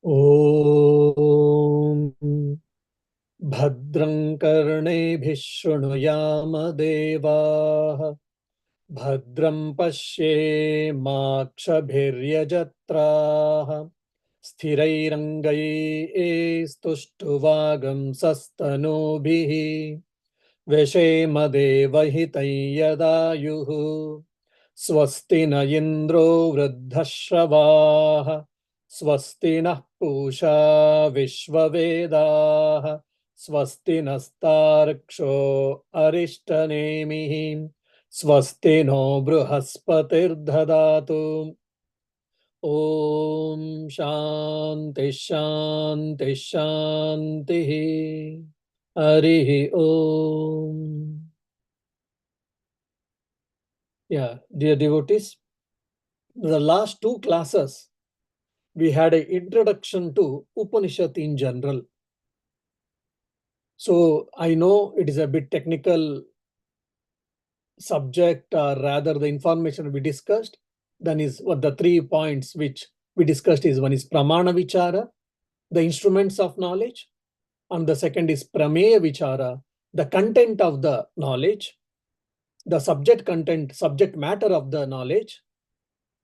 Om Bhadram Karnebih Shrunuyama Devaha Bhadram Pashe Makshabhiryajatraha Sthirairangai Stuštuvagam Sastanubhihi Veshema Devahitai Yadayuhu Swasti na Indro Vruddhashavaha Swasti na Pusha Vishvavedaha Swasti nastarksho Arishtanemihi Swasti no Bruhaspatir Dhadatu. Om Shanti Shanti Shanti. Harihi Om. Yeah, dear devotees, the last two classes we had an introduction to Upanishad in general. So I know it is a bit technical subject, or rather the information we discussed. Then is what the 3 points which we discussed is: one is Pramana Vichara, the instruments of knowledge, and the second is Prameya Vichara, the content of the knowledge, the subject content, subject matter of the knowledge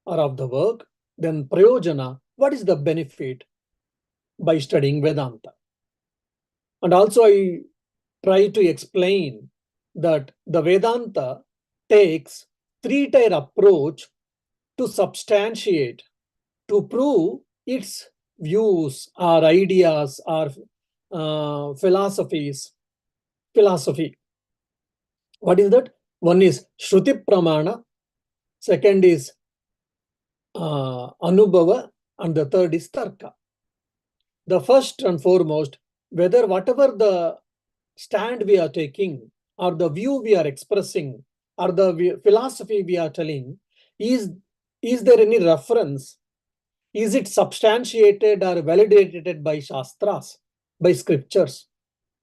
or of the work. Then Prayojana, what is the benefit by studying Vedanta? And also I try to explain that the Vedanta takes three-tier approach to substantiate, to prove its views or ideas or philosophy. What is that? One is Shruti Pramana, second is Anubhava, and the third is Tarka. The first and foremost, whether whatever the stand we are taking or the view we are expressing or the philosophy we are telling, is there any reference? Is it substantiated or validated by Shastras, by scriptures,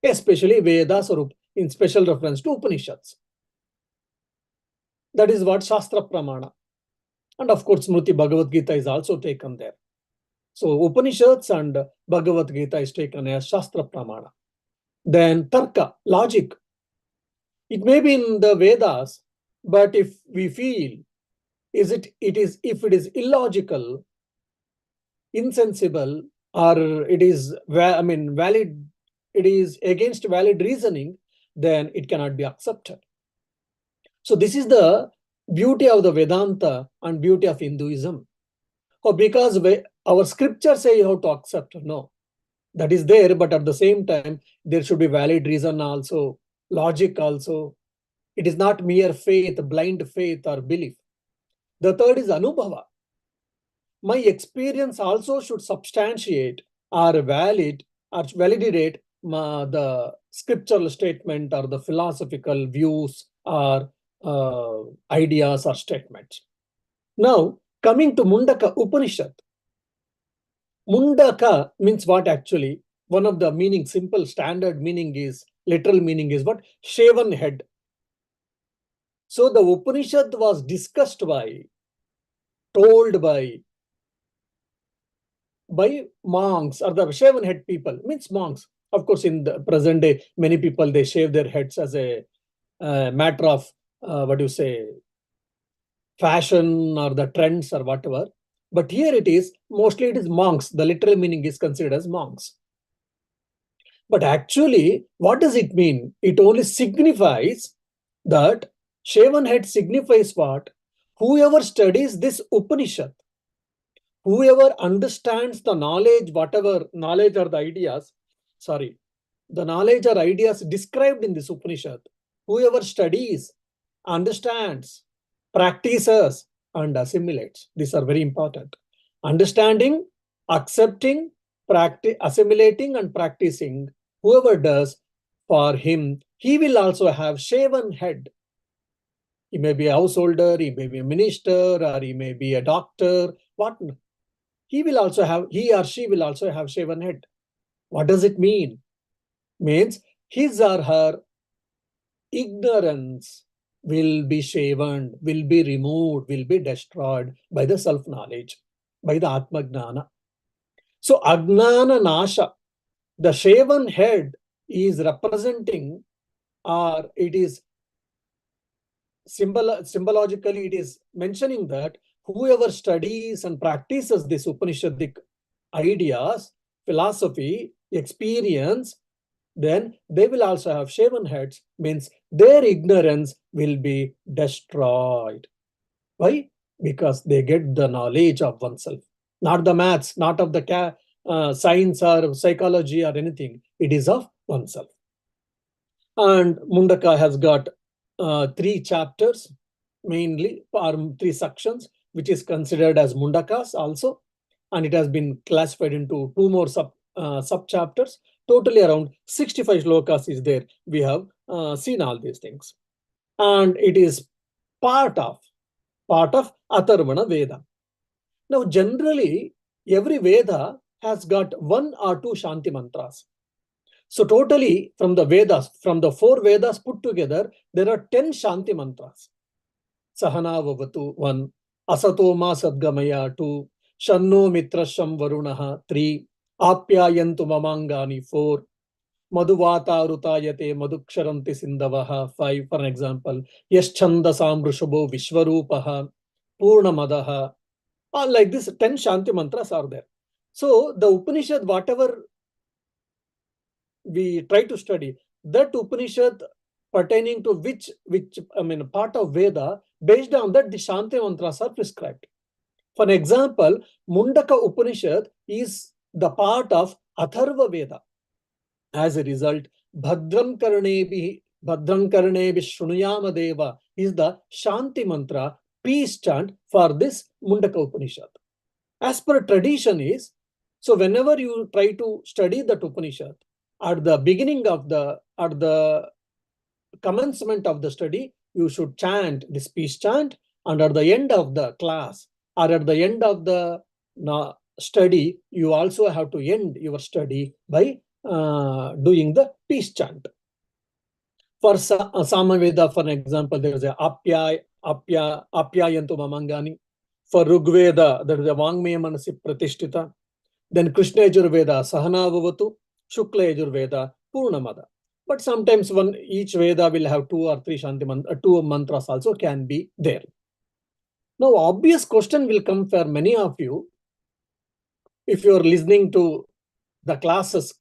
especially Vedas, or in special reference to Upanishads? That is what Shastra Pramana. And of course, Smriti Bhagavad Gita is also taken there. So Upanishads and Bhagavad Gita is taken as Shastra Pramana. Then Tarka, logic. It may be in the Vedas, but if we feel if it is illogical, insensible, or it is valid, it is against valid reasoning, then it cannot be accepted. So this is the beauty of the Vedanta and beauty of Hinduism. Or because our scriptures say how to accept, no, that is there, but at the same time there should be valid reason also, logic also. It is not mere faith, blind faith or belief. The third is Anubhava. My experience also should substantiate or validate the scriptural statement or the philosophical views or ideas or statements. Now, coming to Mundaka Upanishad. Mundaka means what actually? One of the meaning, simple standard meaning is, literal meaning is what? Shaven head. So the Upanishad was discussed by, told by monks or the shaven head people, means monks. Of course, in the present day, many people, they shave their heads as a matter of, fashion or the trends or whatever. But here it is, mostly it is monks. The literal meaning is considered as monks. But actually, what does it mean? It only signifies that shaven head signifies what? Whoever studies this Upanishad, whoever understands the knowledge, whatever knowledge or the ideas, the knowledge or ideas described in this Upanishad, whoever studies, understands, practices, and assimilates. These are very important. Understanding, accepting, assimilating, and practicing. Whoever does, for him, he will also have shaven head. He may be a householder, he may be a minister, or he may be a doctor, what? He or she will also have shaven head. What does it mean? Means his or her ignorance will be shaven, will be removed, will be destroyed by the self-knowledge, by the Atma Gnana. So Ajnana Nasha, the shaven head is representing, or it is symbologically, it is mentioning that whoever studies and practices this Upanishadic ideas, philosophy, experience, then they will also have shaven heads, means their ignorance will be destroyed. Why? Because they get the knowledge of oneself, not the maths, not of the science or psychology or anything. It is of oneself. And Mundaka has got 3 chapters, mainly, or 3 sections, which is considered as Mundakas also. And it has been classified into 2 more sub chapters. Totally around 65 shlokas is there. We have seen all these things. And it is part of Atharvana Veda. Now, generally, every Veda has got 1 or 2 Shanti mantras. So totally from the Vedas, from the 4 Vedas put together, there are 10 Shanti mantras. Sahana Vavatu 1, Asatoma Sadgamaya 2, Shanno Mitrasham Varunaha 3, Apyayantu Mamangani 4, Madhuvata Rutayate Madhuksharanti Sindavaha 5, for an example, Yaschandasam Rushabho Vishwarupaha, Purnamadaha. Like this, 10 Shanti mantras are there. So the Upanishad, whatever we try to study, that Upanishad pertaining to which part of Veda, based on that the Shanti mantras are prescribed. For example, Mundaka Upanishad is the part of Atharva Veda. As a result, Bhadram Karnebih Shrunuyama Deva is the Shanti mantra, peace chant for this Mundaka Upanishad. As per tradition is, so whenever you try to study that Upanishad, at the beginning of at the commencement of the study, you should chant this peace chant, and at the end of the class or at the end of the study, you also have to end your study by doing the peace chant. For Samaveda, for example, there is a Apyayantu Mamangani. For Rigveda, there is a Vangmaya Manasi Pratishtita. Then Krishna Yajurveda, Sahana Vavatu, Shukla Yajurveda, Purnamada. But sometimes each Veda will have 2 or 3 Shanti 2 mantras also can be there. Now, obvious question will come for many of you. If you are listening to the classes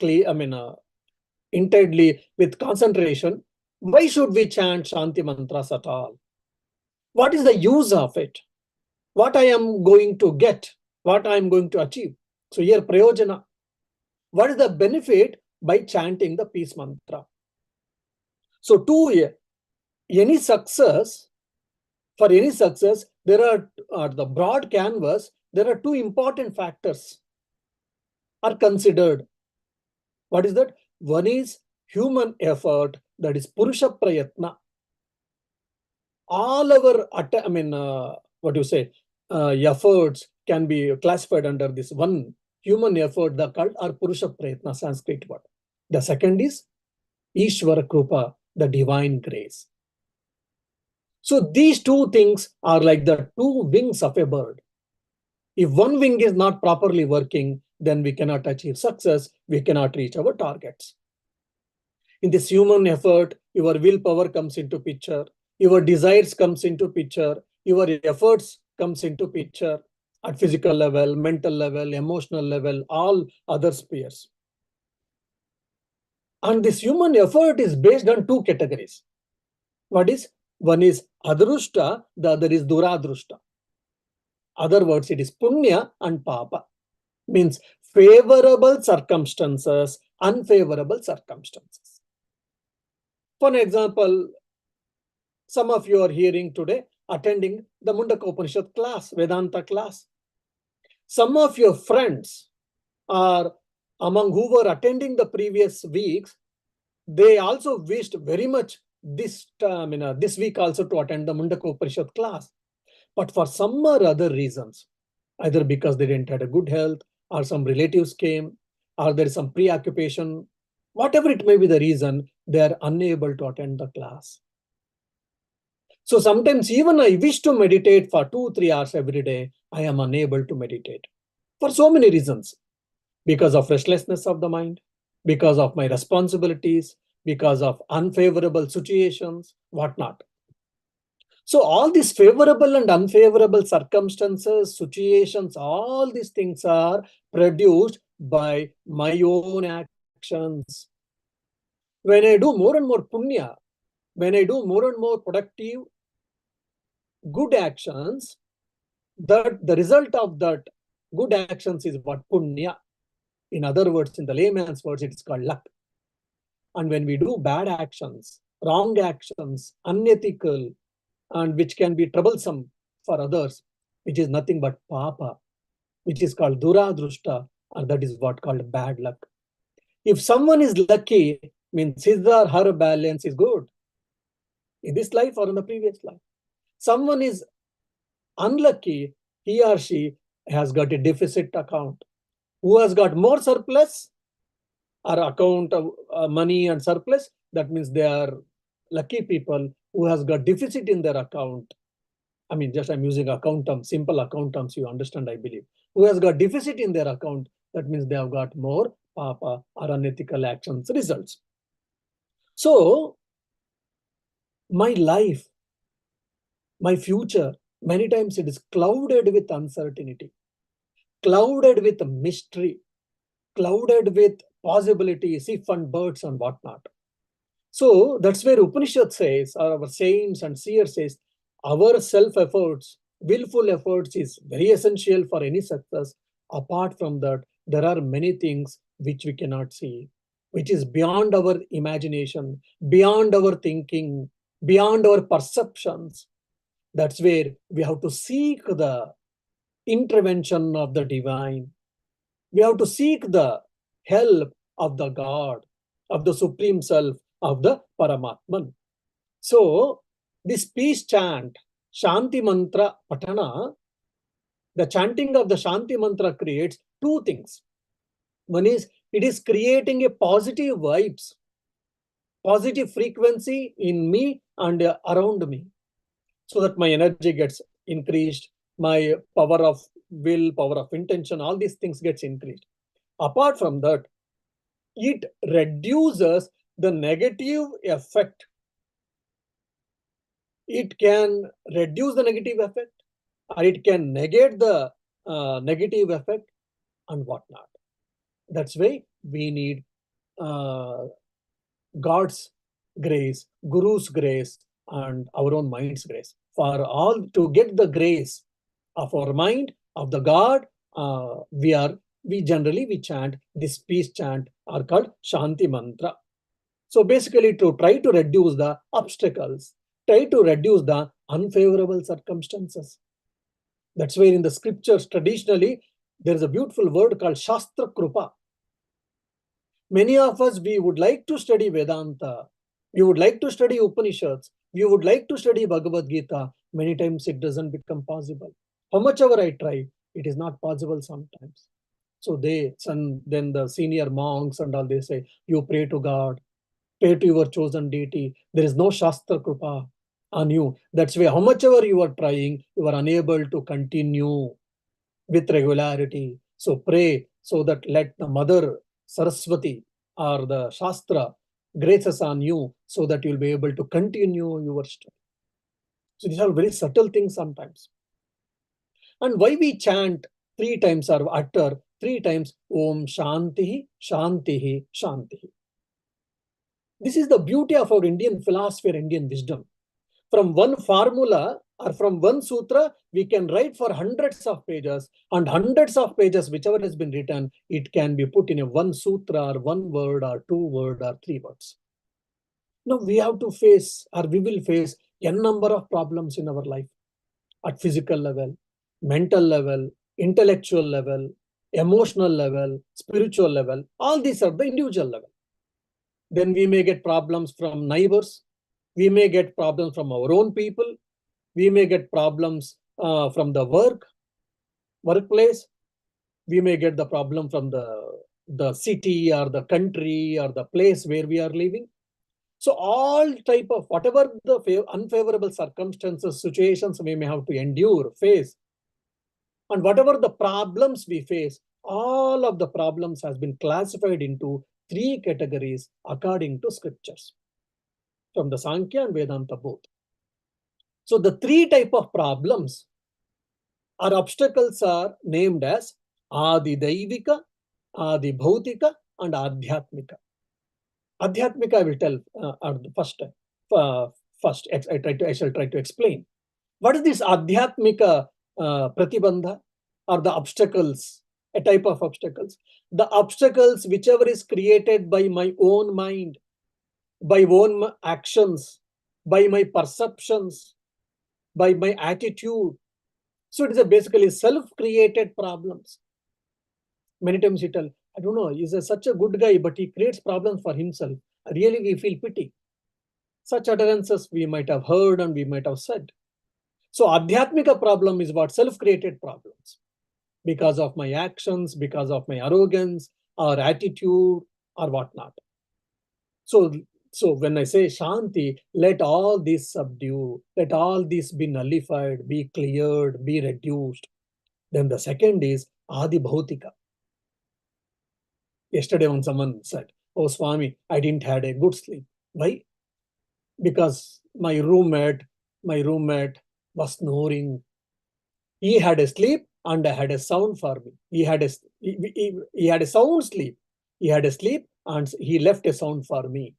intently with concentration, why should we chant Shanti mantras at all? What is the use of it? What I am going to get? What I am going to achieve? So here, Prayojana. What is the benefit by chanting the peace mantra? So for any success, there are the broad canvas, there are 2 important factors are considered. What is that? One is human effort, that is Purusha Prayatna. All our efforts can be classified under this one human effort, the called or Purusha Prayatna, Sanskrit word. The second is Ishvara Krupa, the divine grace. So these 2 things are like the 2 wings of a bird. If one wing is not properly working, then we cannot achieve success, we cannot reach our targets. In this human effort, your willpower comes into picture, your desires comes into picture, your efforts comes into picture at physical level, mental level, emotional level, all other spheres. And this human effort is based on 2 categories. What is? One is Adrushta, the other is Duradrushta. Other words, it is Punya and Papa. Means favorable circumstances, unfavorable circumstances. For example, some of you are hearing today, attending the Mundaka Upanishad class, Vedanta class. Some of your friends are among who were attending the previous weeks, they also wished very much this week also to attend the Mundaka Upanishad class. But for some or other reasons, either because they didn't have a good health, or some relatives came, or there is some preoccupation, whatever it may be the reason, they are unable to attend the class. So sometimes even I wish to meditate for 2-3 hours every day, I am unable to meditate for so many reasons. because of restlessness of the mind, because of my responsibilities, because of unfavorable situations, whatnot. So all these favorable and unfavorable circumstances, situations, all these things are produced by my own actions. When I do more and more punya, when I do more and more productive, good actions, that the result of that good actions is what punya. In other words, in the layman's words, it's called luck. And when we do bad actions, wrong actions, unethical, and which can be troublesome for others, which is nothing but papa, which is called duradrushta, and that is what called bad luck. If someone is lucky, means his or her balance is good in this life or in the previous life. Someone is unlucky, he or she has got a deficit account. Who has got more surplus or account of money and surplus, that means they are lucky people. Who has got deficit in their account, I mean, just I'm using account terms, simple account terms, you understand, I believe. Who has got deficit in their account, that means they have got more papa or unethical actions results. So my life, my future, many times it is clouded with uncertainty, clouded with mystery, clouded with possibilities, if and buts and whatnot. So that's where Upanishad says, or our saints and seers says, our self-efforts, willful efforts is very essential for any success. Apart from that, there are many things which we cannot see, which is beyond our imagination, beyond our thinking, beyond our perceptions. That's where we have to seek the intervention of the divine. We have to seek the help of the God, of the Supreme Self, of the Paramatman. So this peace chant, Shanti Mantra Patana, the chanting of the Shanti Mantra creates two things. One is, it is creating a positive vibes, positive frequency in me and around me, so that my energy gets increased, my power of will, power of intention, all these things gets increased. Apart from that, it reduces the negative effect. It can reduce the negative effect, or it can negate the negative effect and whatnot. That's why we need God's grace, Guru's grace, and our own mind's grace. For all to get the grace of our mind, of the God, we generally chant this peace chant, are called Shanti Mantra. So basically, to try to reduce the obstacles, try to reduce the unfavorable circumstances. That's why in the scriptures, traditionally, there is a beautiful word called Shastra Krupa. Many of us, we would like to study Vedanta, we would like to study Upanishads, we would like to study Bhagavad Gita. Many times it doesn't become possible. How much ever I try, it is not possible sometimes. So then the senior monks and all, they say, you pray to God, pray to your chosen deity. There is no Shastra Krupa on you. That's why how much ever you are trying, you are unable to continue with regularity. So pray so that let the Mother Saraswati or the Shastra graces on you, so that you'll be able to continue your study. So these are very subtle things sometimes. And why we chant three times or utter three times Om Shanti, Shanti, Shanti. This is the beauty of our Indian philosophy or Indian wisdom. From one formula or from one sutra, we can write for hundreds of pages, and hundreds of pages, whichever has been written, it can be put in a one sutra or one word or two word or three words. Now we have to face, or we will face, n number of problems in our life at physical level, mental level, intellectual level, emotional level, spiritual level. All these are the individual level. Then we may get problems from neighbors. We may get problems from our own people. We may get problems from the workplace. We may get the problem from the city or the country or the place where we are living. So all type of whatever the unfavorable circumstances, situations we may have to endure, face, and whatever the problems we face, all of the problems has been classified into 3 categories according to scriptures from the Sankhya and Vedanta both. So the 3 type of problems or obstacles are named as Adi Daivika, Adi Bhautika, and Adhyatmika. Adhyatmika I will tell at the first time. First, I shall try to explain. What is this Adhyatmika Pratibandha or the obstacles, a type of obstacles? The obstacles whichever is created by my own mind, by own actions, by my perceptions, by my attitude. So it is basically self-created problems. Many times we tell, I don't know, he's such a good guy, but he creates problems for himself. Really, we feel pity. Such utterances we might have heard and we might have said. So Adhyatmika problem is what? Self-created problems. Because of my actions, because of my arrogance or attitude or whatnot. So when I say Shanti, let all this subdue, let all this be nullified, be cleared, be reduced. Then the second is Adi Bhautika. Yesterday when someone said, oh Swami, I didn't had a good sleep. Why? Because my roommate was snoring. He had a sleep and I had a sound for me. He had a sound sleep. He had a sleep and he left a sound for me.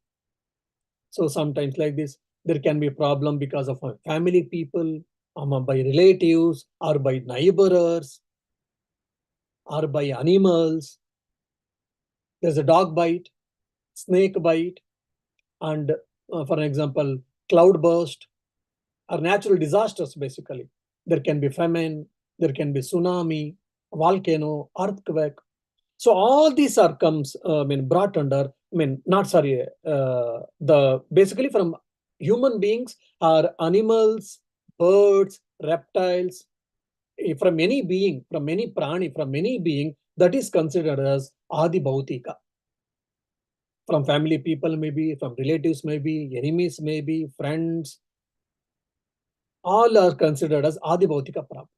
So sometimes like this, there can be a problem because of my family people, by relatives, or by neighbors, or by animals. There's a dog bite, snake bite, and for example, cloud burst, or natural disasters basically. There can be famine, there can be tsunami, volcano, earthquake. So all these are brought under, the basically from human beings or animals, birds, reptiles, from any being, from any prani, from any being, that is considered as Adi Bhautika. From family people maybe, from relatives maybe, enemies maybe, friends, all are considered as Adi Bhautika problem.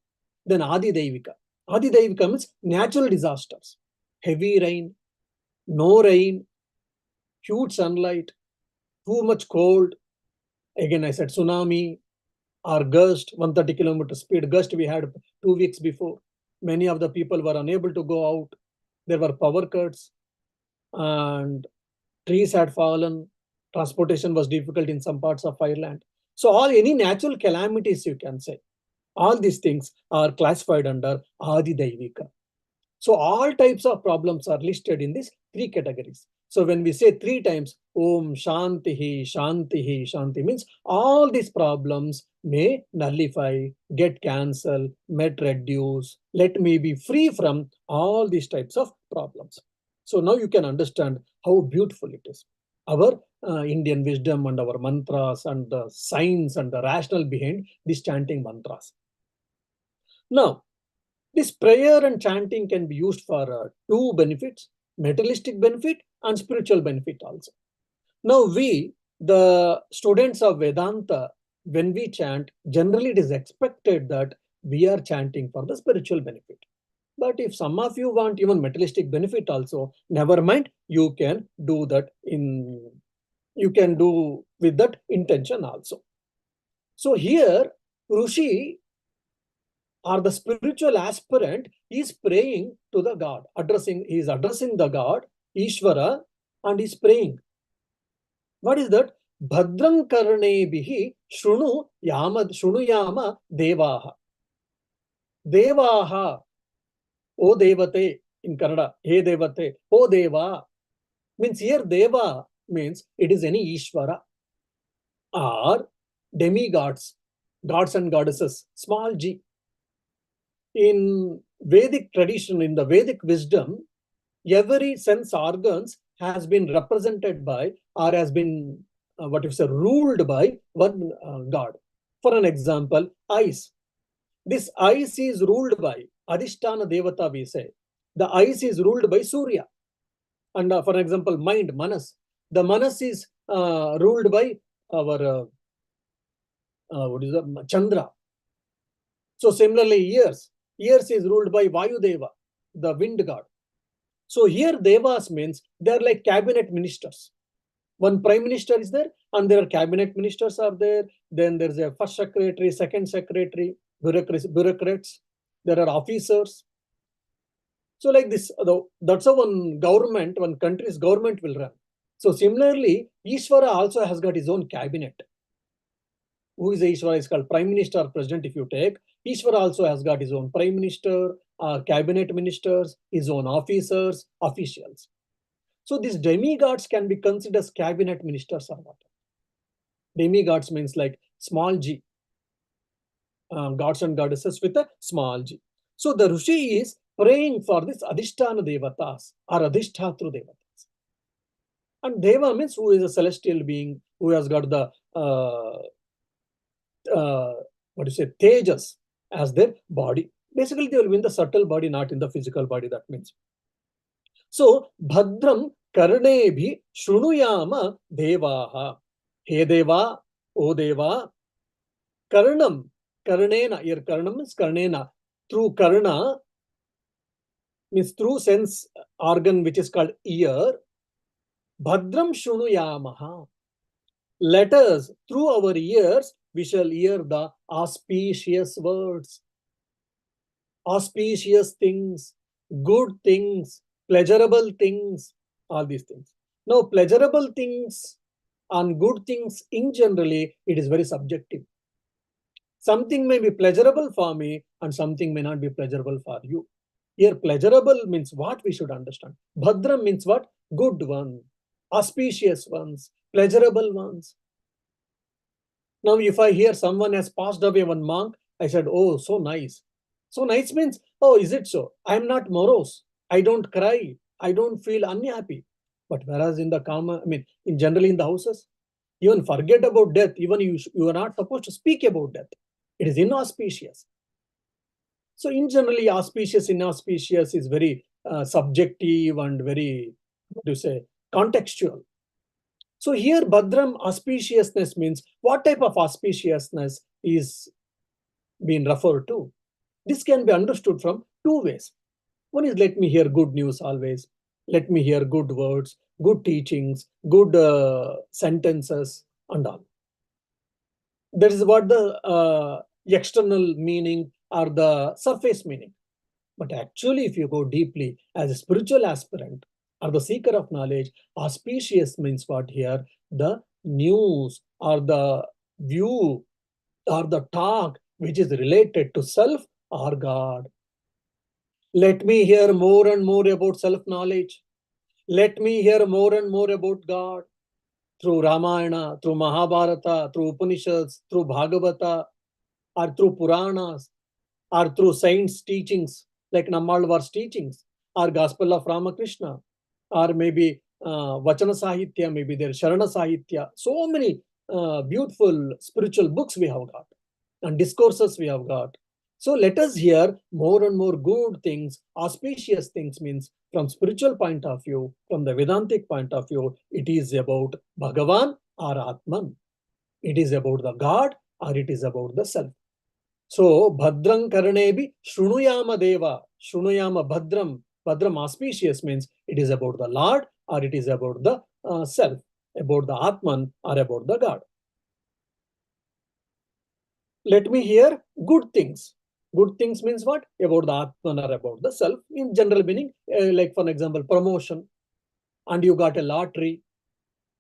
Then Adi Daivika. Adi Daivika means natural disasters. Heavy rain, no rain, huge sunlight, too much cold. Again, I said tsunami or gust, 130-kilometer speed gust we had 2 weeks before. Many of the people were unable to go out. There were power cuts and trees had fallen. Transportation was difficult in some parts of Ireland. So any natural calamities, you can say, all these things are classified under Adi Daivika. So all types of problems are listed in these 3 categories. So when we say 3 times, Om Shantihi, Shantihi, Shanti means all these problems may nullify, get cancelled, met reduce, let me be free from all these types of problems. So now you can understand how beautiful it is. Our Indian wisdom and our mantras and the science and the rationale behind these chanting mantras. Now, this prayer and chanting can be used for 2 benefits, materialistic benefit and spiritual benefit also. Now we, the students of Vedanta, when we chant, generally it is expected that we are chanting for the spiritual benefit. But if some of you want even materialistic benefit also, never mind, you can do that you can do with that intention also. So here, Rishi or the spiritual aspirant is praying to the God, he is addressing the God, Ishvara, and is praying. What is that? Bhadram Karnebih Shrunuyama Devaha. Devaha, O Devate in Kannada, He Devate, O Deva. Means here Deva means it is any Ishvara or demigods, gods and goddesses, small g. In Vedic tradition, in the Vedic wisdom, every sense organs has been represented by or has been ruled by one god. For an example, eyes. This eyes is ruled by Adhisthana Devata, we say. The eyes is ruled by Surya. And for example, mind, Manas. The Manas is ruled by our Chandra. So similarly, ears is ruled by Vayudeva. the wind god. So here Devas means they're like cabinet ministers. One prime minister is there, and there are cabinet ministers are there. Then there's a first secretary, second secretary, bureaucrats. There are officers. So like this, that's how one government, one country's government will run. So similarly, Ishvara also has got his own cabinet. Who is the Ishvara? Is called Prime Minister or President if you take. Ishvara also has got his own Prime Minister, cabinet ministers, his own officers, officials. So these demigods can be considered as cabinet ministers or what. Demigods means like small g. Gods and goddesses with a small g. So the Rishi is praying for this Adhisthana Devatas or Adhishtatru Devatas. And Deva means who is a celestial being, who has got the Tejas as their body. Basically, they will be in the subtle body, not in the physical body, that means. So, Bhadram Karnebih Shrunuyama Devaha. He Deva, O Deva, Karnam, Karnena, here Karnam is Karnena. Through Karna, means through sense organ which is called ear, Bhadram Shrunuyamaha. Let us, through our ears, we shall hear the auspicious words, auspicious things, good things, pleasurable things, all these things. Now, pleasurable things and good things in generally, it is very subjective. Something may be pleasurable for me and something may not be pleasurable for you. Here, pleasurable means what we should understand. Bhadram means what? Good one, auspicious ones, pleasurable ones. Now, if I hear someone has passed away, one monk, I said, oh, so nice. So nice means, oh, is it so? I'm not morose. I don't cry. I don't feel unhappy. But whereas in the common, in generally in the houses, even forget about death. Even you are not supposed to speak about death. It is inauspicious. So in generally, auspicious, inauspicious is very subjective and very, what do you say, contextual. So here, Bhadram auspiciousness means what type of auspiciousness is being referred to. This can be understood from two ways. One is let me hear good news always. Let me hear good words, good teachings, good sentences and all. That is what the external meaning or the surface meaning. But actually, if you go deeply as a spiritual aspirant or the seeker of knowledge, auspicious means what here? The news or the view or the talk which is related to self or God. Let me hear more and more about self-knowledge. Let me hear more and more about God through Ramayana, through Mahabharata, through Upanishads, through Bhagavata, or through Puranas, or through saints' teachings, like Nammalvar's teachings, or Gospel of Ramakrishna, or maybe Vachana Sahitya, maybe their Sharana Sahitya. So many beautiful spiritual books we have got, and discourses we have got. So let us hear more and more good things, auspicious things means from spiritual point of view, from the Vedantic point of view, it is about Bhagavan or Atman. It is about the God or it is about the self. So Bhadram Karnebih Shrunuyama Deva, Shrunuyama Bhadram. Bhadram auspicious means it is about the Lord or it is about the self, about the Atman or about the God. Let me hear good things. Good things means what? About the Atman or about the self. In general meaning, like for example, promotion, and you got a lottery,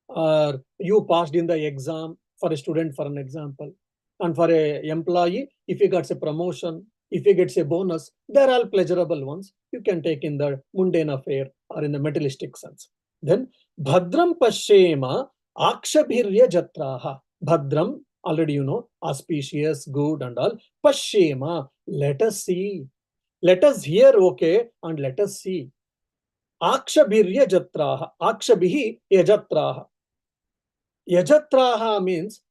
or you passed in the exam for a student, for an example. And for a employee, if he gets a promotion, if he gets a bonus, they're all pleasurable ones. You can take in the mundane affair or in the materialistic sense. Then, Bhadram Pashema Akshabhirya Jatraha. Bhadram, already you know, auspicious, good and all. Pashema, let us see. Let us hear, okay, and let us see. Akshabhirya Jatraha. Akshabhihi Yajatraha. Yajatraha means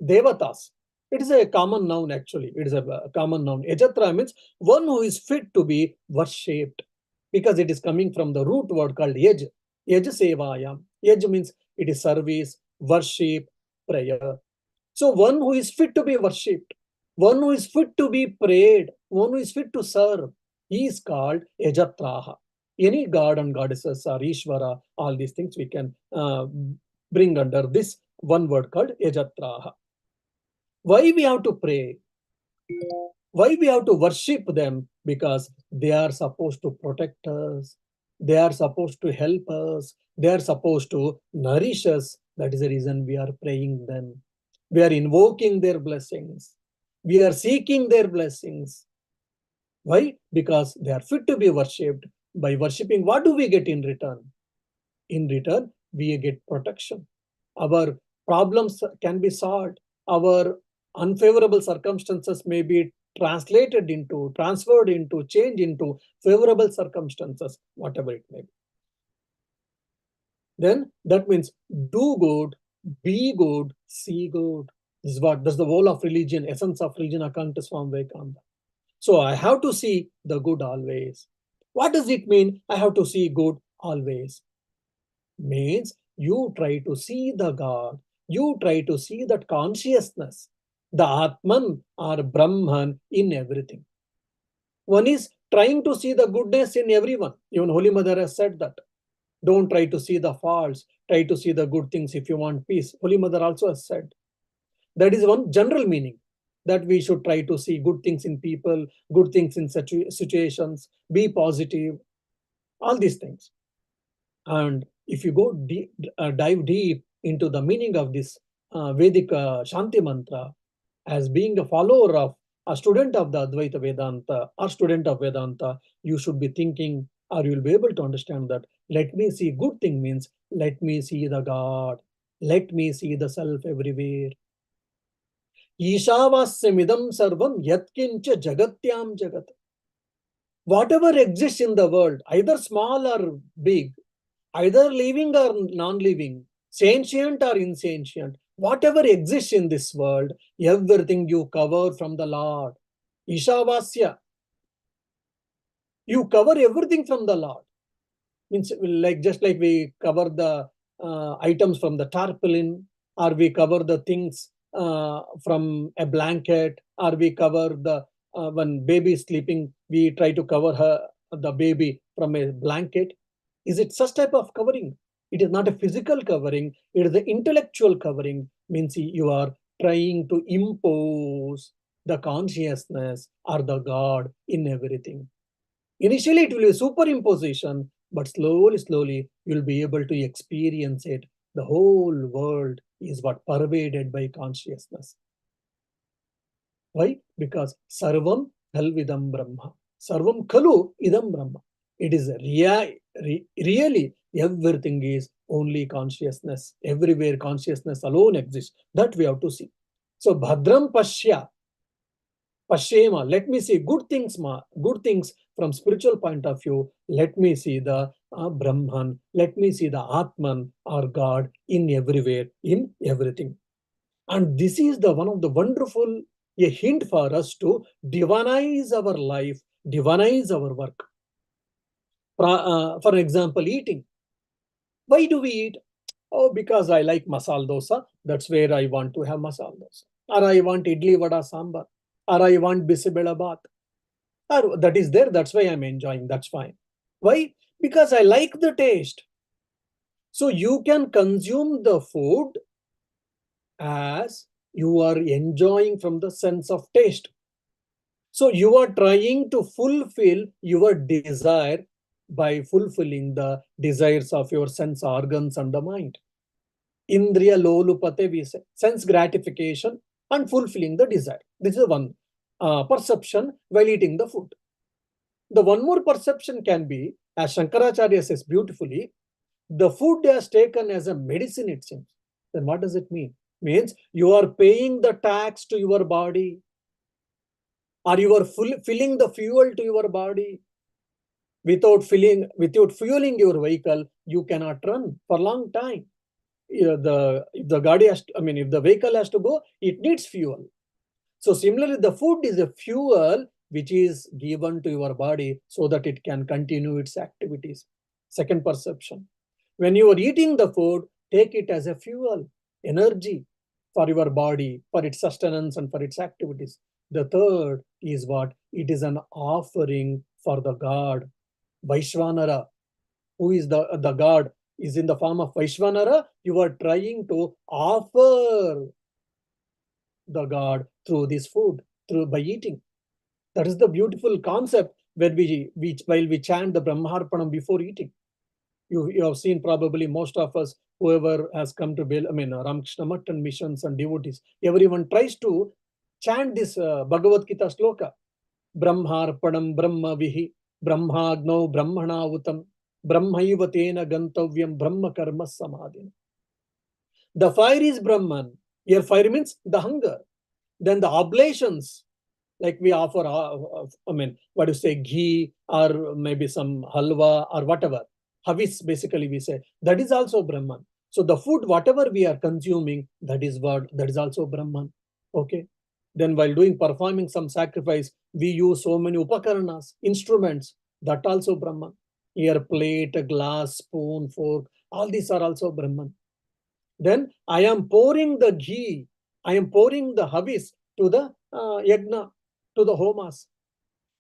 Devatas. It is a common noun actually. It is a common noun. Yajatra means one who is fit to be worshipped, because it is coming from the root word called yaj. Yaj sevayam. Yaj means it is service, worship, prayer. So one who is fit to be worshipped, one who is fit to be prayed, one who is fit to serve. He is called Yajatraha. Any god and goddesses or Ishvara, all these things we can bring under this one word called Yajatraha. Why we have to pray? Why we have to worship them? Because they are supposed to protect us. They are supposed to help us. They are supposed to nourish us. That is the reason we are praying them. We are invoking their blessings. We are seeking their blessings. Why? Because they are fit to be worshipped. By worshipping, what do we get in return? In return, we get protection. Our problems can be solved. Our unfavorable circumstances may be transferred into, change into favorable circumstances, whatever it may be. Then that means do good, be good, see good. This is that's the whole of religion, essence of religion, according to Swami Vivekananda. So I have to see the good always. What does it mean? I have to see good always. Means you try to see the God. You try to see that consciousness, the Atman or Brahman in everything. One is trying to see the goodness in everyone. Even Holy Mother has said that. Don't try to see the faults. Try to see the good things if you want peace. Holy Mother also has said. That is one general meaning, that we should try to see good things in people, good things in situations, be positive, all these things. And if you go dive deep into the meaning of this Vedic Shanti mantra, as being a follower of, a student of the Advaita Vedanta or student of Vedanta, you should be thinking, or you'll be able to understand that let me see good thing means let me see the God, let me see the self everywhere. Ishavasyamidam sarvam yatkincha jagatyam jagat. Whatever exists in the world, either small or big, either living or non-living, sentient or insentient, whatever exists in this world, everything you cover from the Lord. Ishavasya. You cover everything from the Lord. Means like just like we cover the items from the tarpaulin, or we cover the things from a blanket, or we cover the when baby is sleeping, we try to cover the baby from a blanket. Is it such type of covering? It is not a physical covering, it is the intellectual covering. Means you are trying to impose the consciousness or the God in everything. Initially, it will be superimposition, but slowly, you'll be able to experience it. The whole world is what pervaded by consciousness. Why? Because Sarvam Khalvidam Brahma. Sarvam Khalu Idam Brahma. It is really everything is only consciousness. Everywhere consciousness alone exists. That we have to see. So Bhadram Pashya. Pashema, let me see good things, good things from spiritual point of view. Let me see the Brahman. Let me see the Atman or God in everywhere, in everything. And this is the one of the wonderful a hint for us to divinize our life, divinize our work. For example, eating. Why do we eat? Oh, because I like masala dosa. That's where I want to have masala dosa. Or I want idli vada sambar. Or I want bisibela bath. Or that is there. That's why I'm enjoying. That's fine. Why? Because I like the taste. So you can consume the food as you are enjoying from the sense of taste. So you are trying to fulfill your desire by fulfilling the desires of your sense organs and the mind. Indriya lolupate, we say, sense gratification and fulfilling the desire. This is one perception while eating the food. The one more perception can be, as Shankaracharya says beautifully, the food is taken as a medicine, it seems. Then what does it mean? Means you are paying the tax to your body, or you are filling the fuel to your body. Without fueling your vehicle, you cannot run for a long time. If the vehicle has to go, it needs fuel. So similarly, the food is a fuel which is given to your body so that it can continue its activities. Second perception. When you are eating the food, take it as a fuel, energy for your body, for its sustenance and for its activities. The third is what? It is an offering for the god. Vaishvanara, who is the god, is in the form of Vaishvanara. You are trying to offer the god through this food, through by eating. That is the beautiful concept when while we chant the Brahmarpanam before eating. You have seen probably most of us, whoever has come to Ramakrishna Mutt and missions and devotees, everyone tries to chant this Bhagavad Gita sloka. Brahmarpanam Brahma Vihi, Brahmagno Brahmana Utam, Brahmaiva Tena Gantavyam Brahma Karma Samadhin. The fire is Brahman. Here, fire means the hunger. Then the oblations, like we offer, what do you say, ghee or maybe some halwa or whatever. Havis, basically, we say, that is also Brahman. So the food, whatever we are consuming, that is also Brahman. Okay. Then while performing some sacrifice, we use so many upakaranas, instruments, that also Brahman. Here, plate, glass, spoon, fork, all these are also Brahman. Then I am pouring the ghee, I am pouring the havis to the yagna, to the homas.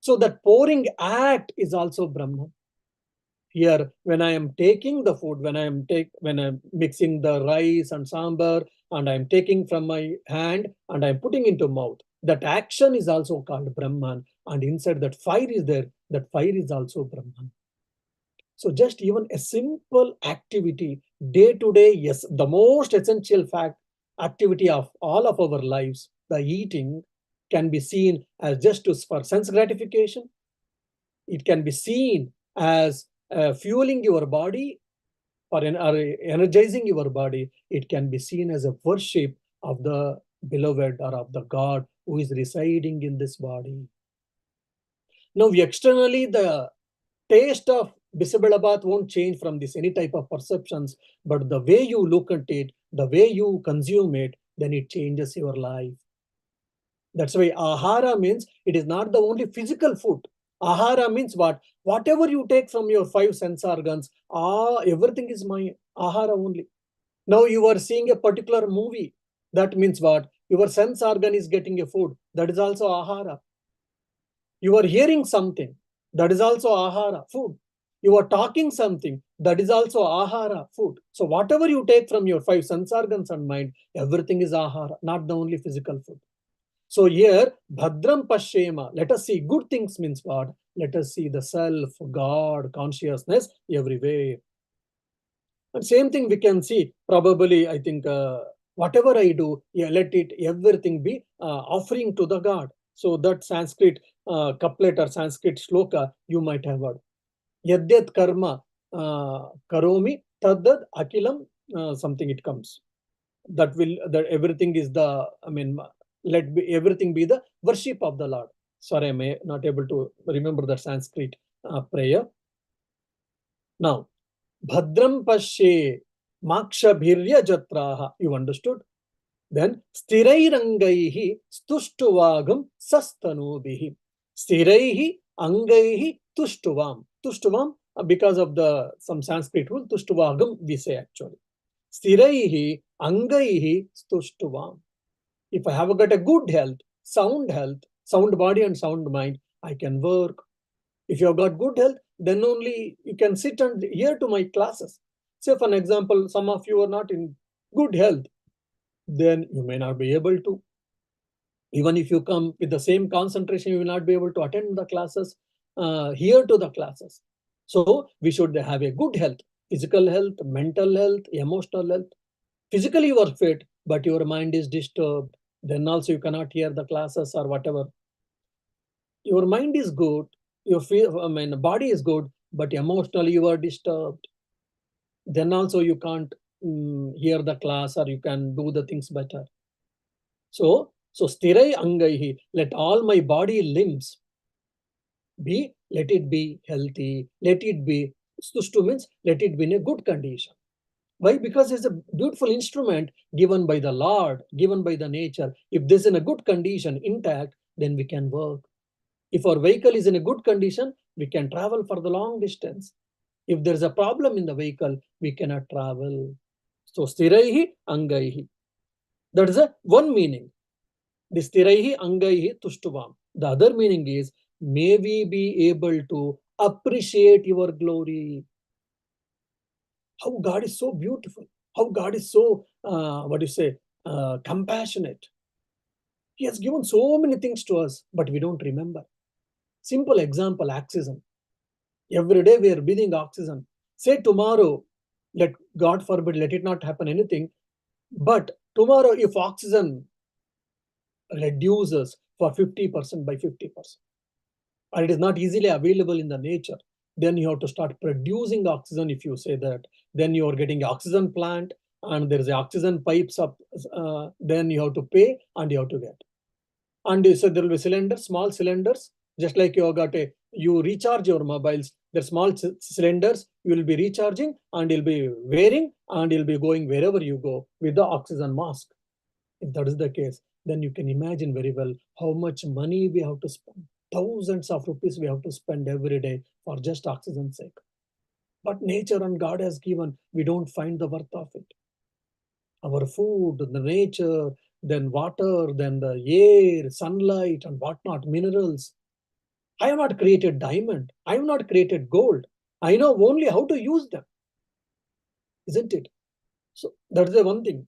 So that pouring act is also Brahman. Here, when I am taking the food, when I am mixing the rice and sambar, and I am taking from my hand and I am putting into mouth, that action is also called Brahman. And inside that fire is there, that fire is also Brahman. So just even a simple activity, day to day, yes, the most essential activity of all of our lives, the eating, can be seen as just for sense gratification. It can be seen as fueling your body or energizing your body. It can be seen as a worship of the beloved or of the God who is residing in this body. Now, externally, the taste of Bisabalabat won't change from this any type of perceptions, but the way you look at it, the way you consume it, then it changes your life. That's why ahara means it is not the only physical food. Ahara means what? Whatever you take from your 5 sense organs, everything is my ahara only. Now you are seeing a particular movie. That means what? Your sense organ is getting a food. That is also ahara. You are hearing something. That is also ahara, food. You are talking something. That is also ahara, food. So whatever you take from your 5 sense organs and mind, everything is ahara, not the only physical food. So here, Bhadram Pashyema, let us see. Good things means what? Let us see the self, God, consciousness everywhere. And same thing we can see, probably, I think, whatever I do, let it, everything be offering to the God. So that Sanskrit couplet or Sanskrit shloka, you might have heard. Yadyat karma karomi tadad akilam, something it comes. That everything is the, everything be the worship of the Lord. Sorry, I may not able to remember the Sanskrit prayer. Now, Bhadram Pashe Makshabhirya Jatraha. You understood? Then Stirairangaihi Stuštuvagam Sastanubihi. Stiraihi Angaihi Tuštuvam. Tuštuvam, because of some Sanskrit rule, Tuštuvagam we say actually. Stiraihi Angaihi Stuštuvam. If I have got a good health, sound body and sound mind, I can work. If you have got good health, then only you can sit and hear to my classes. Say, for an example, some of you are not in good health, then you may not be able to. Even if you come with the same concentration, you will not be able to attend the classes, hear to the classes. So we should have a good health, physical health, mental health, emotional health. Physically you are fit, but your mind is disturbed. Then also you cannot hear the classes or whatever. Your mind is good, your body is good, but emotionally you are disturbed. Then also you can't hear the class or you can do the things better. So stirai angaihi, let all my body limbs let it be healthy, let it be, stushtu means let it be in a good condition. Why? Because it's a beautiful instrument given by the Lord, given by the nature. If this is in a good condition, intact, then we can work. If our vehicle is in a good condition, we can travel for the long distance. If there's a problem in the vehicle, we cannot travel. So stiraihi angaihi. That is one meaning. The stiraihi angaihi tushtuvam. The other meaning is may we be able to appreciate your glory. How God is so beautiful. How God is so, compassionate. He has given so many things to us, but we don't remember. Simple example, oxygen. Every day we are breathing oxygen. Say tomorrow, let God forbid, let it not happen anything. But tomorrow, if oxygen reduces for 50% by 50%, or it is not easily available in the nature, then you have to start producing oxygen. If you say that, then you are getting oxygen plant and there is oxygen pipes up, then you have to pay and you have to get. And so there will be cylinders, small cylinders, just like you got you recharge your mobiles. The small cylinders you will be recharging and you'll be wearing and you'll be going wherever you go with the oxygen mask. If that is the case, then you can imagine very well how much money we have to spend. Thousands of rupees we have to spend every day for just oxygen's sake. But nature and God has given, we don't find the worth of it. Our food, the nature, then water, then the air, sunlight, and whatnot, minerals. I have not created diamond. I have not created gold. I know only how to use them, isn't it? So that's the one thing.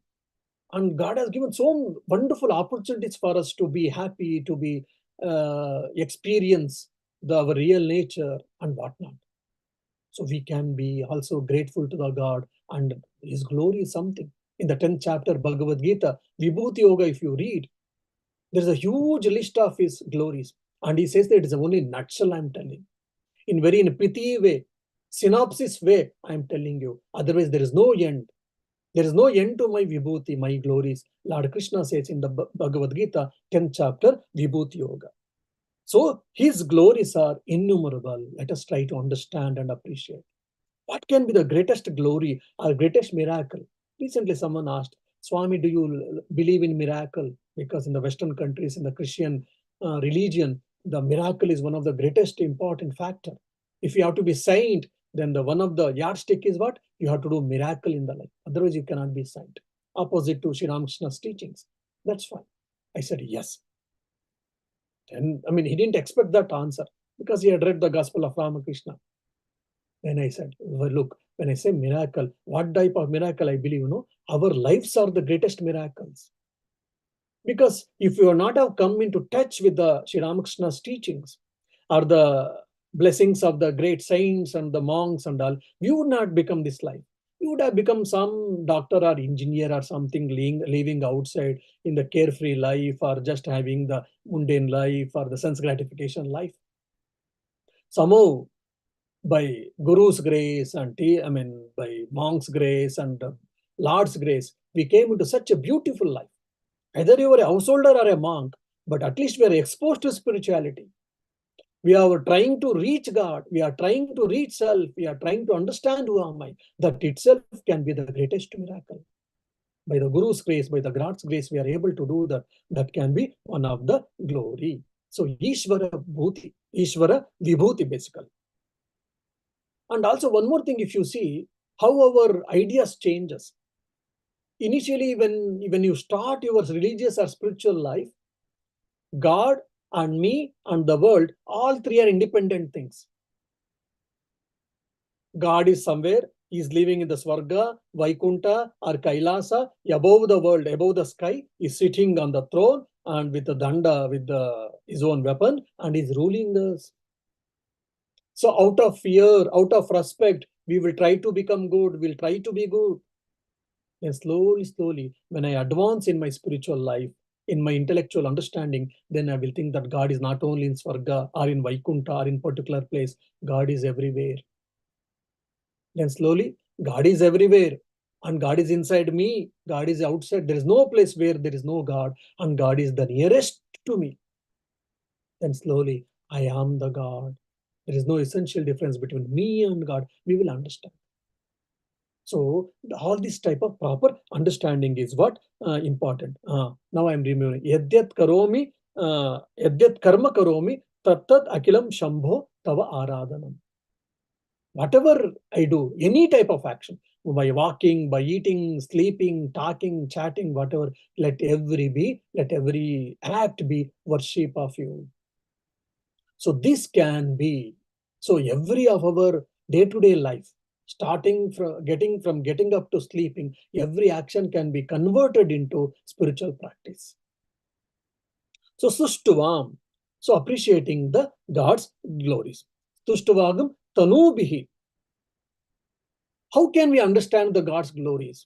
And God has given so wonderful opportunities for us to be happy, to be experience our real nature and whatnot. So we can be also grateful to the God, and His glory is something. In the 10th chapter Bhagavad Gita, Vibhuti Yoga, if you read, there's a huge list of His glories. And He says that it's only nutshell I'm telling. In very in a pithy way, synopsis way, I'm telling you. Otherwise, there is no end. There is no end to my Vibhuti, my glories. Lord Krishna says in the Bhagavad Gita, 10th chapter, Vibhuti Yoga. So His glories are innumerable. Let us try to understand and appreciate. What can be the greatest glory or greatest miracle? Recently, someone asked, Swami, do you believe in miracle? Because in the Western countries, in the Christian religion, the miracle is one of the greatest important factor. If you have to be saint, then the one of the yardstick is what? You have to do miracle in the life. Otherwise, you cannot be saint. Opposite to Sri Ramakrishna's teachings. That's fine. I said, yes. And I mean, he didn't expect that answer because he had read the Gospel of Ramakrishna. Then I said, well, look, when I say miracle, what type of miracle I believe, our lives are the greatest miracles. Because if you are not have come into touch with the Sri Ramakrishna's teachings or the blessings of the great saints and the monks and all, you would not become this life. You would have become some doctor or engineer or something living outside in the carefree life or just having the mundane life or the sense gratification life. Somehow, by Guru's grace and by monk's grace and Lord's grace, we came into such a beautiful life. Either you are a householder or a monk, but at least we are exposed to spirituality. We are trying to reach God. We are trying to reach self. We are trying to understand who am I. That itself can be the greatest miracle. By the Guru's grace, by the God's grace, we are able to do that. That can be one of the glory. So Ishvara Bhuti, Ishvara Vibhuti basically. And also one more thing, if you see how our ideas changes. Initially, when you start your religious or spiritual life, God and me and the world, all three are independent things. God is somewhere, he is living in the Swarga, Vaikunta or Kailasa, above the world, above the sky, is sitting on the throne and with the danda, with his own weapon, and is ruling us. So out of fear, out of respect, we will try to become good, we'll try to be good. Then slowly, when I advance in my spiritual life, in my intellectual understanding, then I will think that God is not only in Swarga or in Vaikunta or in particular place, God is everywhere. Then slowly, God is everywhere and God is inside me. God is outside. There is no place where there is no God and God is the nearest to me. Then slowly, I am the God. There is no essential difference between me and God. We will understand. So all this type of proper understanding is what important. Now I am remembering. Yadyat karomi, yadyat karma karomi, tattat akilam shambho tava aradhanam. Whatever I do, any type of action, by walking, by eating, sleeping, talking, chatting, whatever, let every act be worship of you. So this can be, so every of our day-to-day life, starting from getting up to sleeping, every action can be converted into spiritual practice. So Sushtuvam, so appreciating the God's glories. Tushtuvagam tanubihi. How can we understand the God's glories?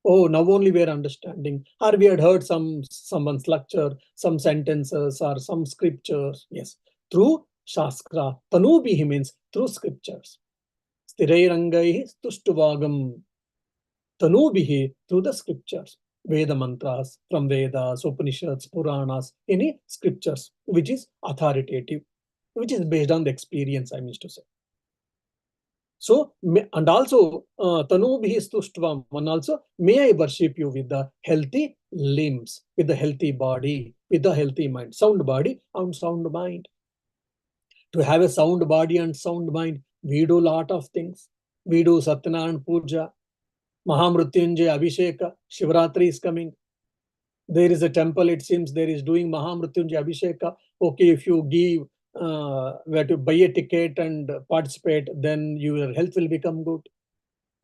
Oh, now only we are understanding. Or we had heard someone's lecture, some sentences or some scriptures. Yes, through Shastra. Tanubihi means through scriptures. Sthirairangai Tushtuvagam. Tanubihi through the scriptures. Veda mantras from Vedas, Upanishads, Puranas, any scriptures which is authoritative, which is based on the experience, I mean to say. So, and also, Tanubhi Stuštvam, and also, may I worship you with the healthy limbs, with the healthy body, with the healthy mind, sound body and sound mind. To have a sound body and sound mind, we do a lot of things. We do Satyanarayana Puja, Mahamrutyunjaya Abhisheka, Shivratri is coming. There is a temple, it seems there is doing Mahamrutyunjaya Abhisheka. Okay, if you give, where to buy a ticket and participate, then your health will become good.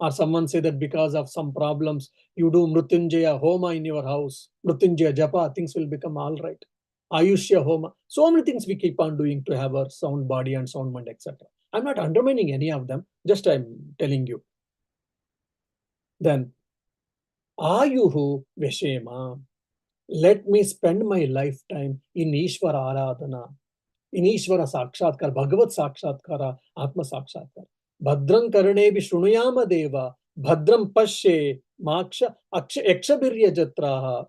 Or someone say that because of some problems, you do Mrutyunjaya Homa in your house, Mrutyunjaya Japa, things will become all right. Ayushya Homa. So many things we keep on doing to have a sound body and sound mind, etc. I'm not undermining any of them, just I'm telling you. Then, Ayuhu Veshema. Let me spend my lifetime in Ishvara Aradhana, in Ishvara Sakshatkar, Bhagavat Sakshatkara, Atma Sakshatkar. Bhadram Karnebih Shrunuyama Deva, Bhadram Pashe, Maksha, Ekshabirya Jatraha.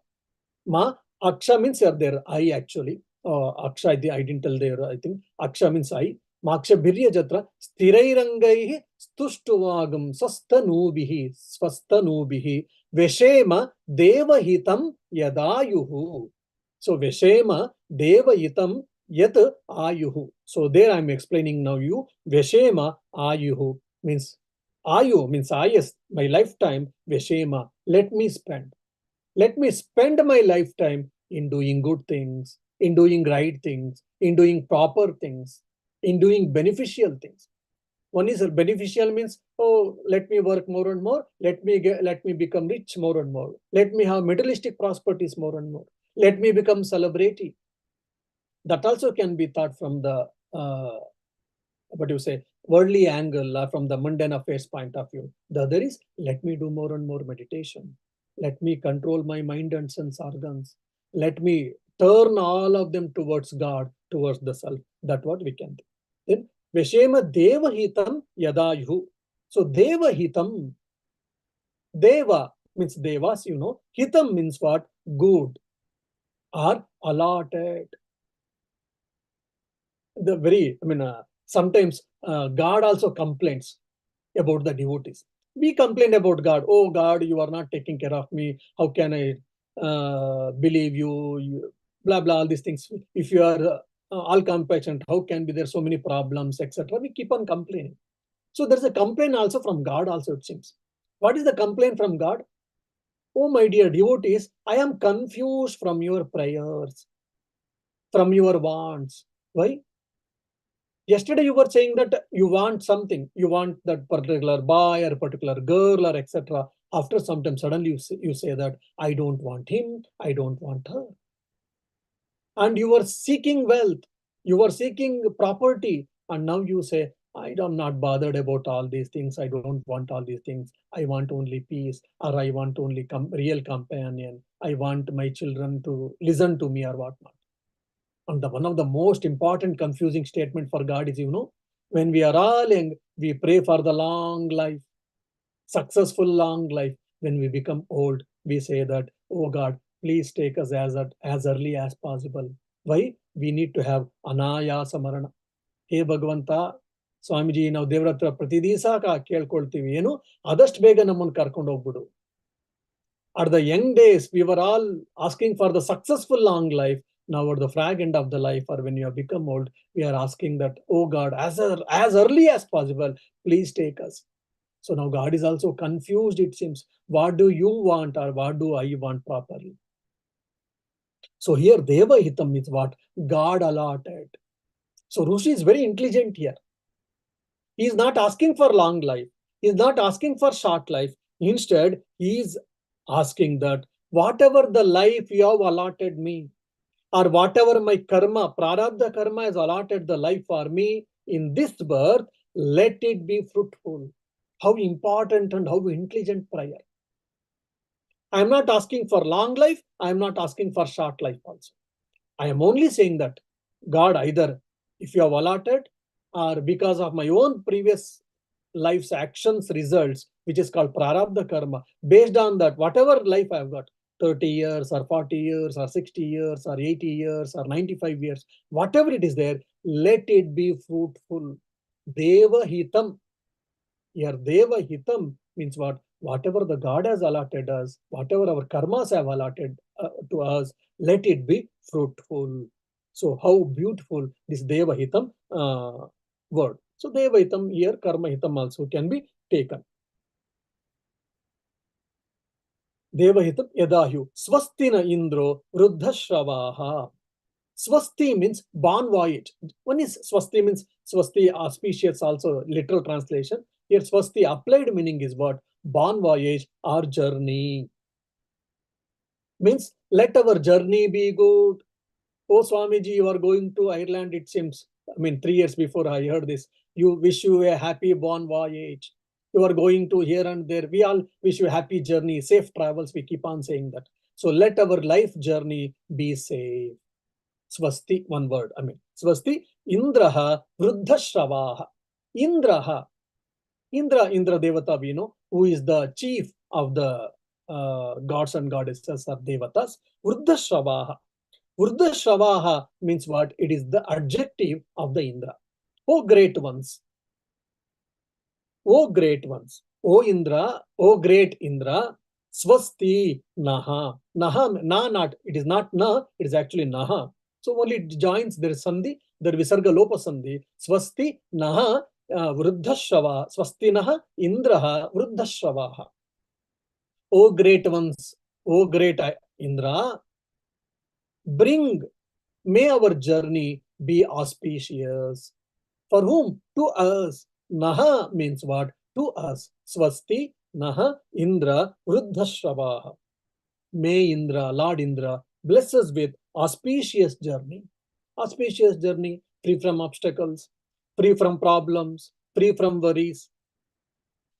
Ma, Aksha means there, I actually. Aksha, I didn't tell there, I think. Aksha means I. Maksha Birya Jatra, Sthirairangai Stuštuvagam, Sastanubihi, Svastanubihi, Veshema Devahitam Yadayuhu. So Veshema Devahitam Yat Ayuhu. So there I'm explaining now you. Veshema Ayuhu means Ayu means ayas, my lifetime. Veshema, let me spend. Let me spend my lifetime in doing good things, in doing right things, in doing proper things, in doing beneficial things. One is beneficial means, oh, let me work more and more, let me become rich more and more, let me have materialistic prosperities more and more, let me become celebrity. That also can be thought from the what do you say, worldly angle or from the mundane affairs point of view. The other is, let me do more and more meditation. Let me control my mind and sense organs. Let me turn all of them towards God, towards the self. That's what we can do. Then, Veshema Devahitam Yadayuhu. So, Devahitam, Deva means Devas, you know. Hitam means what? Good or allotted. Sometimes God also complains about the devotees. We complain about God. Oh God, you are not taking care of me. How can I believe you? Blah blah. All these things. If you are all compassionate, how can be there so many problems, etc. We keep on complaining. So there's a complaint also from God. Also, it seems. What is the complaint from God? Oh my dear devotees, I am confused from your prayers, from your wants. Why? Yesterday you were saying that you want something, you want that particular boy or particular girl or etc. After some time, suddenly you say that I don't want him, I don't want her. And you were seeking wealth, you were seeking property, and now you say, I am not bothered about all these things, I don't want all these things, I want only peace, or I want only real companion, I want my children to listen to me or whatnot. And one of the most important confusing statement for God is, when we are all young, we pray for the long life, successful long life. When we become old, we say that, oh God, please take us as early as possible. Why? We need to have anayasa marana. Hey Bhagavanta, Swamiji, ನಾವು ದೇವರ ಹತ್ರ ಪ್ರತಿ ದಿವಸ ಕೇಳ್ಕೊಳ್ತೀವಿ ಏನು ಆದಷ್ಟು ಬೇಗ ನಮ್ಮನ್ನು ಕರ್ಕೊಂಡು ಹೋಗ್ಬಿಡು. At the young days, we were all asking for the successful long life. Now at the fag end of the life, or when you have become old, we are asking that, oh God, as early as possible, please take us. So now God is also confused, it seems. What do you want or what do I want properly? So here Devahitam is what? God allotted. So Rishi is very intelligent here. He is not asking for long life. He is not asking for short life. Instead, he is asking that whatever the life you have allotted me, or whatever my karma, prarabdha karma has allotted the life for me in this birth, let it be fruitful. How important and how intelligent prayer. I am not asking for long life. I am not asking for short life also. I am only saying that God, either if you have allotted or because of my own previous life's actions results, which is called prarabdha karma, based on that, whatever life I've got, 30 years or 40 years or 60 years or 80 years or 95 years, whatever it is there, let it be fruitful. Devahitam. Here, Devahitam means what? Whatever the God has allotted us, whatever our karmas have allotted to us, let it be fruitful. So, how beautiful this Devahitam word. So, Devahitam here, Karma Hitam also can be taken. Devahitam Yadahyu. Swastina Indro Ruddhashravaha. Swasti means bon voyage. One is Swasti means Swasti auspicious, also literal translation. Here Swasti applied meaning is what? Bon voyage or journey. Means let our journey be good. Oh Swamiji, you are going to Ireland, it seems. I mean, 3 years before I heard this. You wish you a happy bon voyage. You are going to here and there. We all wish you a happy journey, safe travels. We keep on saying that. So let our life journey be safe. Swasti, one word. I mean, Swasti, Indraha, Vruddhashravaha. Indraha, Indra Devata, we know, who is the chief of the gods and goddesses or Devatas. Vruddhashravaha. Vruddhashravaha means what? It is the adjective of the Indra. Oh, great ones. Oh, great ones. Oh, Indra. Oh, great Indra. Swasti Naha. Naha, na, not. It is not na, it is actually Naha. So only it joins, there is Sandhi, there is Visarga Lopa Sandhi. Swasti Naha Vruddhashrava. Swasti Naha Indraha Vruddhashravaha. O great ones, O great Indra, bring, may our journey be auspicious. For whom? To us. Naha means what? To us. Swasti Naha Indra Vruddhashravaha. May Indra, Lord Indra, bless us with auspicious journey. Auspicious journey, free from obstacles, free from problems, free from worries.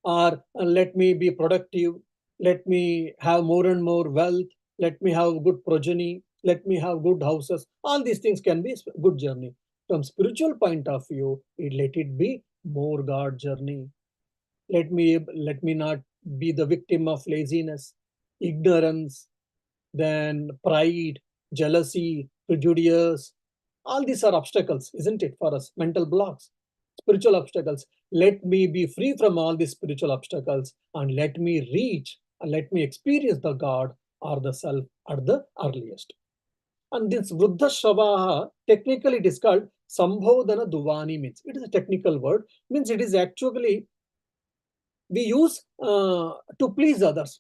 Or let me be productive, let me have more and more wealth, let me have good progeny, let me have good houses. All these things can be good journey. From spiritual point of view, let it be more God journey. Let me not be the victim of laziness, ignorance, then pride, jealousy, prejudice. All these are obstacles, isn't it, for us? Mental blocks, spiritual obstacles. Let me be free from all these spiritual obstacles and let me reach and let me experience the God or the self at the earliest. And this Vruddha Shavaha, technically it is called Sambhodhana Duvani, means it is a technical word, means it is actually we use to please others.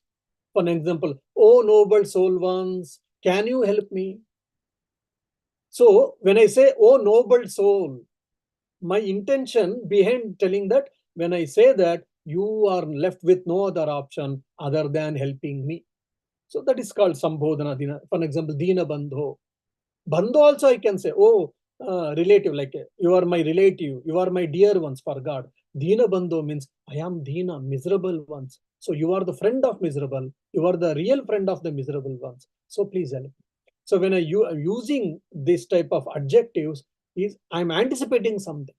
For an example, oh noble soul ones, can you help me? So when I say, oh noble soul, my intention behind telling that, when I say that, you are left with no other option other than helping me. So that is called Sambhodhana Dina. For example, Dina Bandho. Bandho also I can say, oh, relative, like you are my relative, you are my dear ones for God. Dina Bandho means I am Dina, miserable ones. So you are the friend of miserable, you are the real friend of the miserable ones. So please help me. So when I am using this type of adjectives, is I'm anticipating something.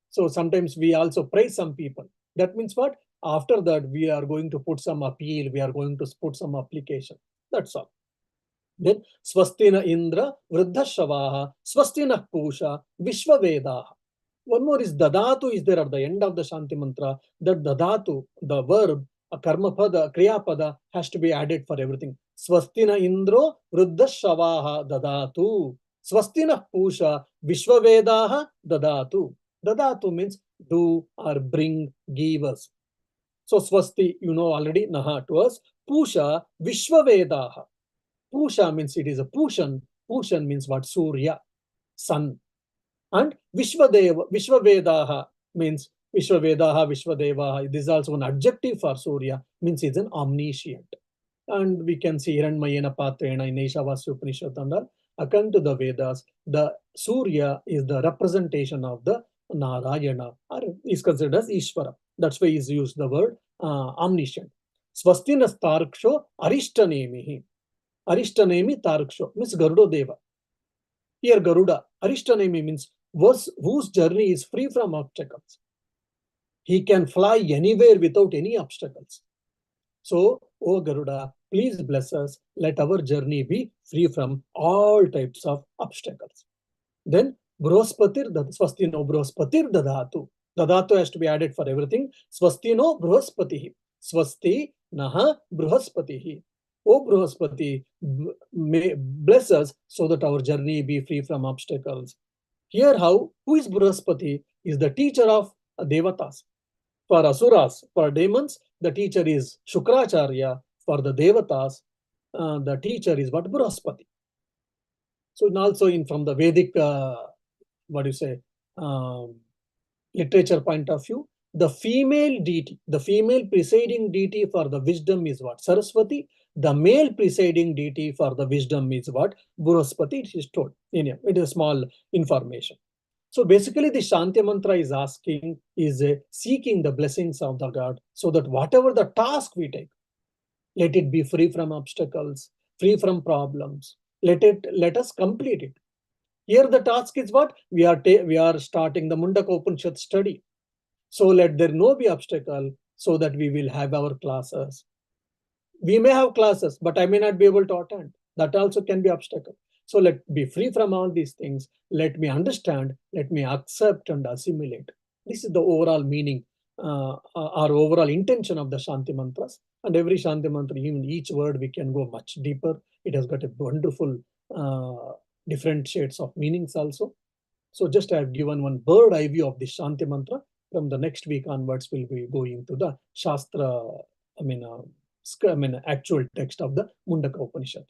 So sometimes we also praise some people. That means what? After that, we are going to put some appeal, we are going to put some application. That's all. Then Swastina Indra, Vruddhashavaha, Swastina Pusha, Vishwavedaha. One more is Dadatu is there at the end of the Shanti mantra. That Dadatu, the verb, a karma pada, kriya pada has to be added for everything. Swastina Indro, Vruddhashavaha, Dadatu. Swastina Pusha, Vishwavedaha, Dadatu. Dadatu means do or bring, give us. So Swasti, you know already, Naha to us. Pusha, Vishwavedaha. Pusha means it is a Pushan. Pushan means what? Surya, sun. And Vishvavedaha means Vishvavedaha, Vishvadevaha. This is also an adjective for Surya, means he's an omniscient. And we can see Hiranmayena Patrena in Ishavasya Upanishad and all. According to the Vedas, the Surya is the representation of the Narayana, or is considered as Ishvara. That's why he's used the word omniscient. Swastinas Tarksho Arishtanemihi. Arishtanemi Tarksho means Garuda Deva. Here Garuda, Arishtanemi means whose journey is free from obstacles. He can fly anywhere without any obstacles. So, O Garuda, please bless us. Let our journey be free from all types of obstacles. Then, Brahaspatir, Swastino Brahaspatir Dadatu. Dadatu has to be added for everything. Swastino Brahaspatihi. Swasti Naha Brahaspatihi. O Brahaspati, bless us so that our journey be free from obstacles. Here, who is Brahaspati? Is the teacher of Devatas. For Asuras, for demons, the teacher is Shukracharya. For the Devatas, the teacher is what? Brahaspati. So, and also from the Vedic, literature point of view, the female deity, the female presiding deity for the wisdom is what? Saraswati. The male presiding deity for the wisdom is what? Brahaspati. It is told. It is small information. So basically, the Shanti mantra is asking, is seeking the blessings of the God, so that whatever the task we take, let it be free from obstacles, free from problems. Let us complete it. Here the task is what? We are starting the Mundaka Upanishad study. So let there no be obstacle, so that we will have our classes. We may have classes, but I may not be able to attend. That also can be obstacle. So let be free from all these things. Let me understand. Let me accept and assimilate. This is the overall meaning, or overall intention of the Shanti mantras. And every Shanti mantra, even each word, we can go much deeper. It has got a wonderful different shades of meanings also. So just I have given one bird eye view of the Shanti mantra. From the next week onwards, we'll be going to the Shastra, actual text of the Mundaka Upanishad.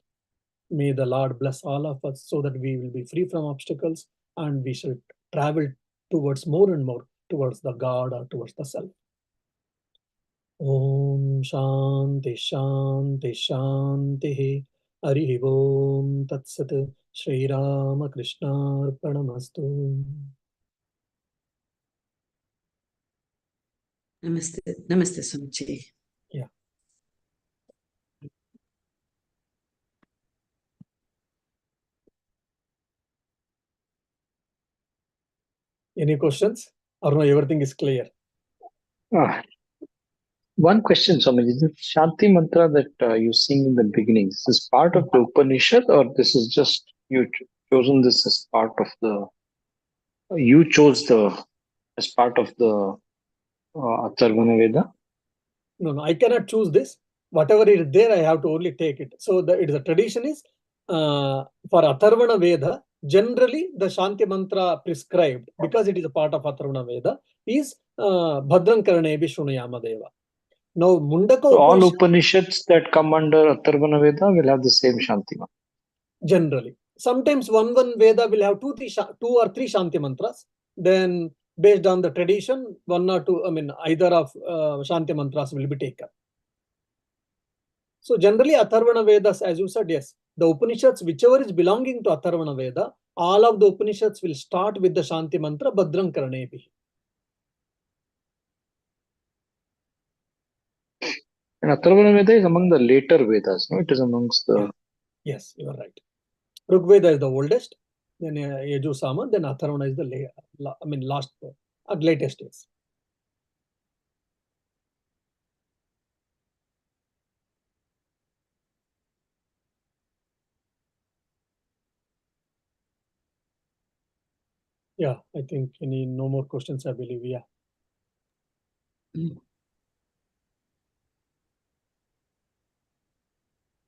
May the Lord bless all of us so that we will be free from obstacles and we shall travel towards more and more towards the God or towards the self. Om Shanti Shanti Shanti Hari Om Tat Sat Shri Rama Krishna Arpanamastu. Namaste, Namaste, Swamiji. Yeah. Any questions? Or no, everything is clear? One question, Swamiji. The Shanti mantra that you sing in the beginning, this is part of the Upanishad, or this is just you chosen this as part of the, you chose as part of the Atharvana Veda? No, I cannot choose this. Whatever is there, I have to only take it. So the tradition is, for Atharvana Veda, generally the Shanti mantra prescribed, because it is a part of Atharvana Veda, is Bhadram Karnebih Shrunuyama Deva. Now, Mundaka So all Upanishad, Upanishads that come under Atharvana Veda will have the same Shanti mantra. generally. Sometimes one Veda will have two or three Shanti mantras. Then, based on the tradition, one or two, either of Shanti mantras will be taken. So generally, Atharvana Vedas, as you said, yes, the Upanishads, whichever is belonging to Atharvana Veda, all of the Upanishads will start with the Shanti mantra, Bhadram Karnebih. And Atharvana Veda is among the later Vedas, no? It is amongst the... Yeah. Yes, you are right. Rig Veda is the oldest, then Yajur Sama, then Atharvana is the last, latest is. Yeah, I think no more questions, I believe. Yeah.